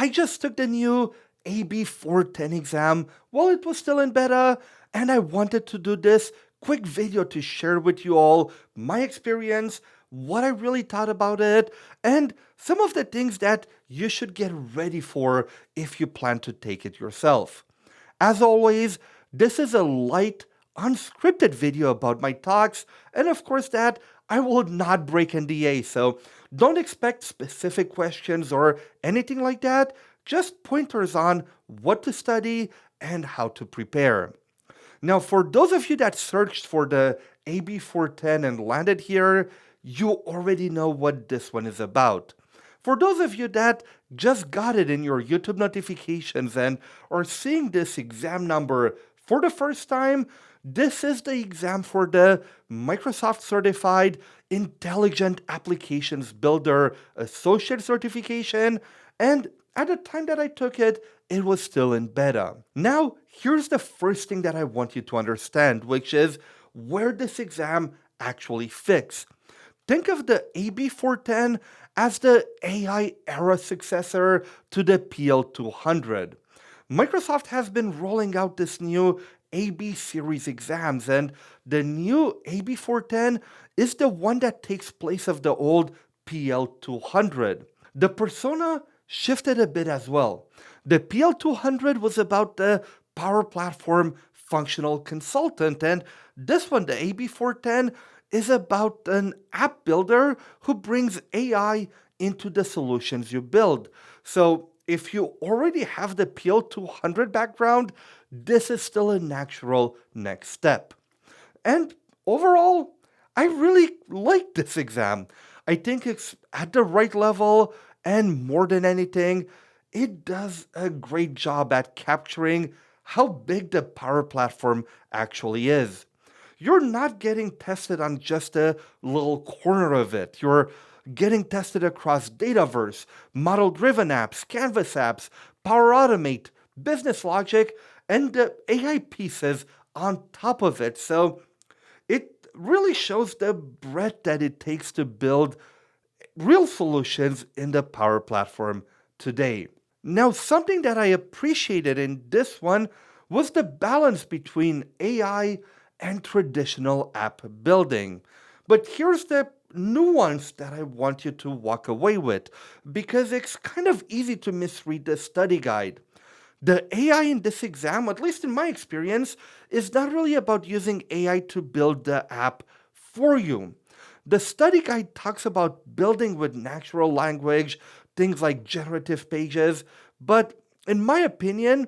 I just took the new AB-410 exam while it was still in beta, and I wanted to do this quick video to share with you all my experience, what I really thought about it, and some of the things that you should get ready for if you plan to take it yourself. As always, this is a light, unscripted video about my talks, and of course that I will not break NDA, so don't expect specific questions or anything like that, just pointers on what to study and how to prepare. Now, for those of you that searched for the AB-410 and landed here, you already know what this one is about. For those of you that just got it in your YouTube notifications and are seeing this exam number for the first time, this is the exam for the Microsoft Certified Intelligent Applications Builder Associate Certification, and at the time that I took it, it was still in beta. Now, here's the first thing that I want you to understand, which is where this exam actually fits. Think of the AB-410 as the AI era successor to the PL200. Microsoft has been rolling out this new AB series exams, and the new AB-410 is the one that takes place of the old PL200. The persona shifted a bit as well. The PL200 was about the Power Platform functional consultant, and this one, the AB-410, is about an app builder who brings AI into the solutions you build. So if you already have the PL200 background, this is still a natural next step. And overall, I really like this exam. I think it's at the right level, and more than anything, it does a great job at capturing how big the Power Platform actually is. You're not getting tested on just a little corner of it. You're getting tested across Dataverse, model-driven apps, Canvas apps, Power Automate, business logic, and the AI pieces on top of it. So it really shows the breadth that it takes to build real solutions in the Power Platform today. Now, something that I appreciated in this one was the balance between AI and traditional app building. But here's the nuance that I want you to walk away with, because it's kind of easy to misread the study guide. The AI in this exam, at least in my experience, is not really about using AI to build the app for you. The study guide talks about building with natural language, things like generative pages, but in my opinion,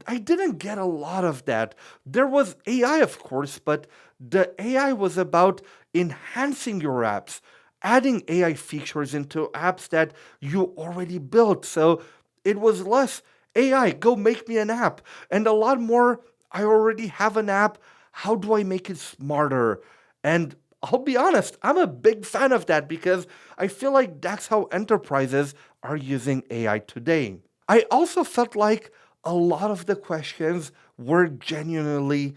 I didn't get a lot of that. There was AI, of course, but the AI was about enhancing your apps, adding AI features into apps that you already built. So it was less AI, go make me an app, and a lot more, I already have an app, how do I make it smarter? And I'll be honest, I'm a big fan of that because I feel like that's how enterprises are using AI today. I also felt like a lot of the questions were genuinely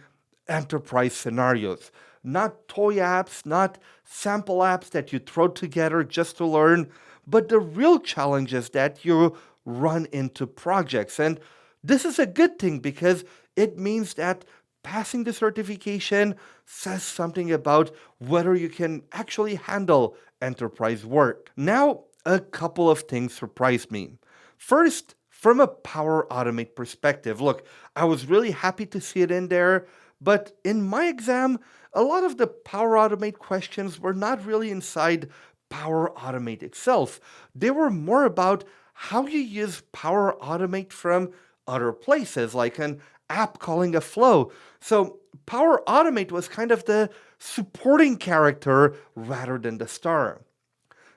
enterprise scenarios, not toy apps, not sample apps that you throw together just to learn, but the real challenges that you run into projects. And this is a good thing because it means that passing the certification says something about whether you can actually handle enterprise work. Now, a couple of things surprised me. First, from a Power Automate perspective, look, I was really happy to see it in there, but in my exam, a lot of the Power Automate questions were not really inside Power Automate itself. They were more about how you use Power Automate from other places, like an app calling a flow. So Power Automate was kind of the supporting character rather than the star.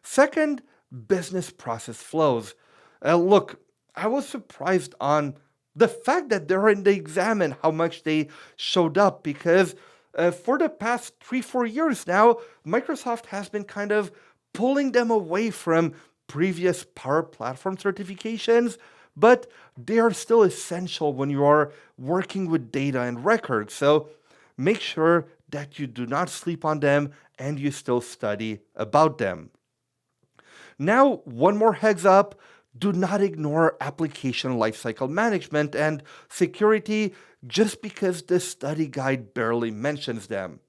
Second, business process flows. Look, I was surprised on the fact that they're in the exam and how much they showed up, because for the past 3-4 years now, Microsoft has been kind of pulling them away from previous Power Platform certifications, but they are still essential when you are working with data and records. So make sure that you do not sleep on them and you still study about them. Now, one more heads up. do not ignore application lifecycle management and security just because the study guide barely mentions them.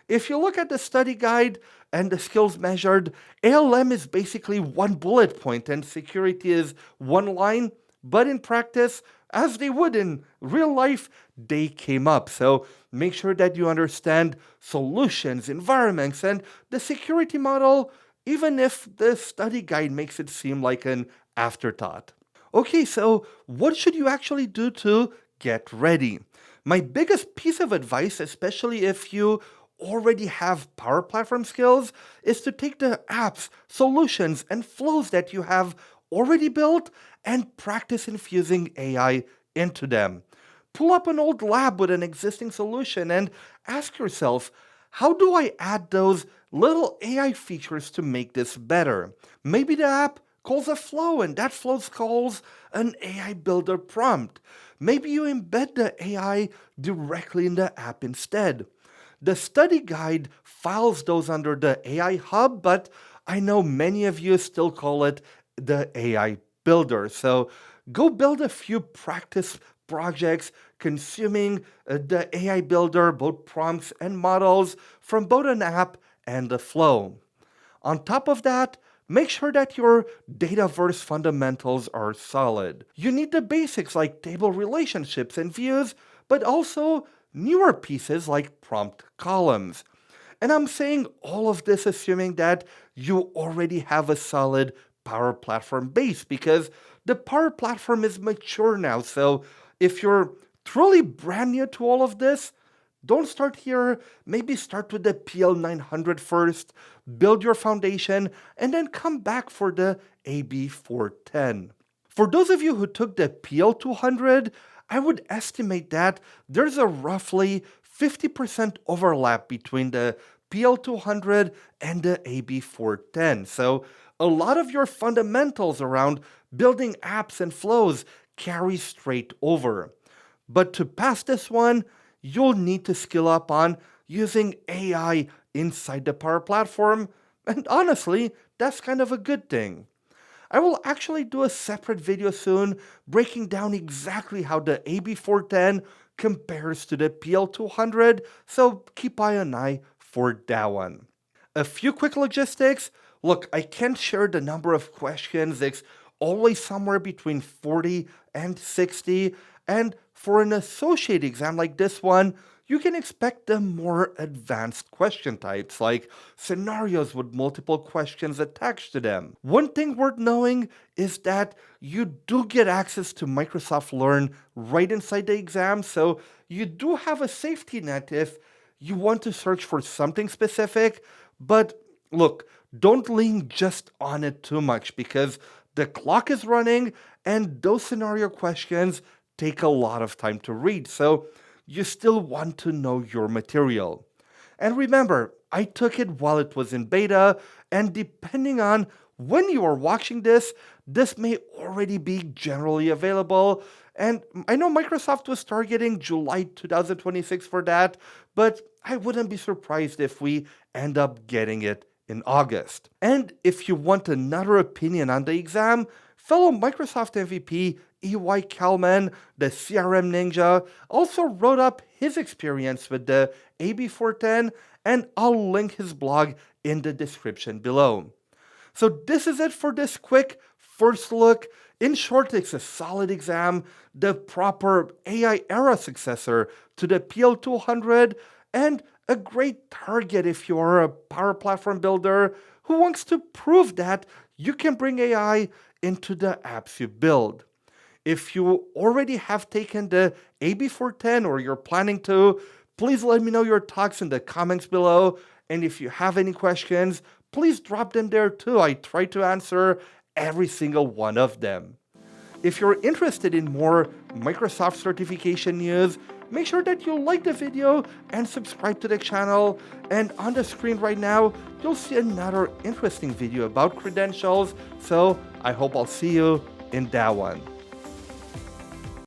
If you look at the study guide and the skills measured, ALM is basically one bullet point and security is one line, but in practice, as they would in real life, they came up. So make sure that you understand solutions, environments, and the security model, even if the study guide makes it seem like an afterthought. Okay, so what should you actually do to get ready? My biggest piece of advice, especially if you already have Power Platform skills, is to take the apps, solutions, and flows that you have already built and practice infusing AI into them. Pull up an old lab with an existing solution and ask yourself, how do I add those little AI features to make this better? Maybe the app calls a flow and that flow calls an AI builder prompt. Maybe you embed the AI directly in the app instead. The study guide files those under the AI hub, but I know many of you still call it the AI builder. So go build a few practice projects consuming the AI builder, both prompts and models from both an app and the flow. On top of that, make sure that your Dataverse fundamentals are solid. You need the basics like table relationships and views, but also newer pieces like prompt columns. And I'm saying all of this assuming that you already have a solid Power Platform base because the Power Platform is mature now. So if you're truly brand new to all of this, don't start here. Maybe start with the PL900 first, build your foundation, and then come back for the AB-410. For those of you who took the PL200, I would estimate that there's a roughly 50% overlap between the PL200 and the AB410. So a lot of your fundamentals around building apps and flows carry straight over. But to pass this one, you'll need to skill up on using AI inside the Power Platform, and honestly, that's kind of a good thing. I will actually do a separate video soon breaking down exactly how the AB410 compares to the PL200, so keep an eye for that one. A few quick logistics. Look, I can't share the number of questions. It's always somewhere between 40 and 60, and for an associate exam like this one, you can expect the more advanced question types, like scenarios with multiple questions attached to them. One thing worth knowing is that you do get access to Microsoft Learn right inside the exam, so you do have a safety net if you want to search for something specific. But look, don't lean just on it too much because the clock is running and those scenario questions take a lot of time to read. So you still want to know your material. And remember, I took it while it was in beta, and depending on when you are watching this, this may already be generally available. And I know Microsoft was targeting July 2026 for that, but I wouldn't be surprised if we end up getting it in August. And if you want another opinion on the exam, fellow Microsoft MVP EY Kalman, the CRM Ninja, also wrote up his experience with the AB410, and I'll link his blog in the description below. So this is it for this quick first look. In short, it's a solid exam, the proper AI era successor to the PL200, and a great target if you are a Power Platform builder who wants to prove that you can bring AI into the apps you build. If you already have taken the AB410 or you're planning to, please let me know your thoughts in the comments below. And if you have any questions, please drop them there too. I try to answer every single one of them. If you're interested in more Microsoft certification news, make sure that you like the video and subscribe to the channel. And on the screen right now, you'll see another interesting video about credentials. So I hope I'll see you in that one.